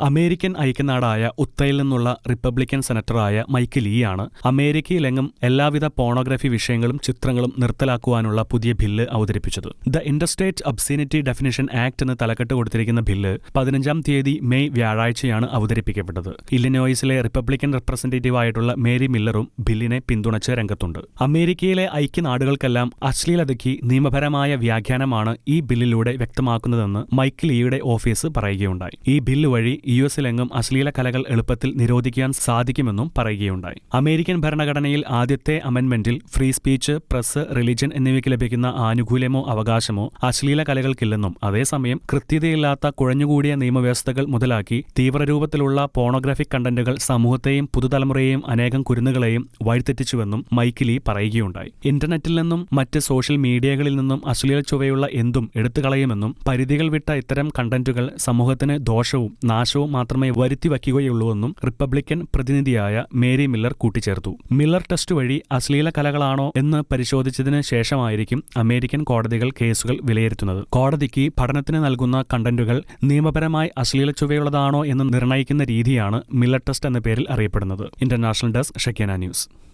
American ഐക്യനാടായ ഉത്തയിൽ നിന്നുള്ള Republican സെനറ്ററായ mic ലീയാണ് അമേരിക്കയിലെങ്ങും എല്ലാവിധ pornography വിഷയങ്ങളും ചിത്രങ്ങളും നിർത്തലാക്കുവാനുള്ള പുതിയ ബില്ല് അവതരിപ്പിച്ചത്. ദ ഇന്റർസ്റ്റേറ്റ് ഒബ്സീനിറ്റി ഡെഫിനിഷൻ ആക്ട് എന്ന് തലക്കെട്ട് കൊടുത്തിരിക്കുന്ന ബില്ല് 15 തീയതി മെയ് വ്യാഴാഴ്ചയാണ് അവതരിപ്പിക്കപ്പെട്ടത്. ഇല്ലിനോയിസിലെ റിപ്പബ്ലിക്കൻ റെപ്രസെന്റേറ്റീവായിട്ടുള്ള മേരി മില്ലറും ബില്ലിനെ പിന്തുണച്ച് രംഗത്തുണ്ട്. അമേരിക്കയിലെ ഐക്യനാടുകൾക്കെല്ലാം അശ്ലീലതയ്ക്ക് നിയമപരമായ വ്യാഖ്യാനമാണ് ഈ ബില്ലിലൂടെ വ്യക്തമാക്കുന്നതെന്ന് മൈക്ക് ലീയുടെ ഓഫീസ് പറയുകയുണ്ടായി. ഈ ബില്ല് വഴി യുഎസിലെങ്ങും അശ്ലീല കലകൾ എളുപ്പത്തിൽ നിരോധിക്കാൻ സാധിക്കുമെന്നും പറയുകയുണ്ടായി. അമേരിക്കൻ ഭരണഘടനയിൽ ആദ്യത്തെ അമെൻമെന്റിൽ ഫ്രീ സ്പീച്ച്, പ്രസ്, റിലിജൻ എന്നിവയ്ക്ക് ലഭിക്കുന്ന ആനുകൂല്യമോ അവകാശമോ അശ്ലീല കലകൾക്കില്ലെന്നും അതേസമയം കൃത്യതയില്ലാത്ത കുഴഞ്ഞുകൂടിയ നിയമവ്യവസ്ഥകൾ മുതലാക്കി തീവ്രരൂപത്തിലുള്ള പോണോഗ്രാഫിക് കണ്ടന്റുകൾ സമൂഹത്തെയും പുതുതലമുറയെയും അനേകം കുരുന്നുകളെയും വഴിതെറ്റിച്ചുവെന്നും മൈക്ക് ലീ പറയുകയുണ്ടായി. ഇന്റർനെറ്റിൽ നിന്നും മറ്റ് സോഷ്യൽ മീഡിയകളിൽ നിന്നും അശ്ലീല ചുവയുള്ള എന്തും എടുത്തുകളയുമെന്നും പരിധികൾ വിട്ട ഇത്തരം കണ്ടന്റുകൾ സമൂഹത്തിന് ദോഷവും നാശവും മാത്രമേ വരുത്തിവയ്ക്കുകയുള്ളൂവെന്നും റിപ്പബ്ലിക്കൻ പ്രതിനിധിയായ മേരി മില്ലർ കൂട്ടിച്ചേർത്തു. മില്ലർ ടെസ്റ്റ് വഴി അശ്ലീല കലകളാണോ എന്ന് പരിശോധിച്ചതിന് ശേഷമായിരിക്കും അമേരിക്കൻ കോടതികൾ കേസുകൾ വിലയിരുത്തുന്നത്. കോടതിക്ക് പഠനത്തിന് നൽകുന്ന കണ്ടന്റുകൾ നിയമപരമായി അശ്ലീല ചുവയുള്ളതാണോ എന്ന് നിർണ്ണയിക്കുന്ന രീതിയാണ് മില്ലർ ടെസ്റ്റ് എന്ന പേരിൽ അറിയപ്പെടുന്നത്. ഇന്റർനാഷണൽ ഡെസ്ക് ഷെക്കേന ന്യൂസ്.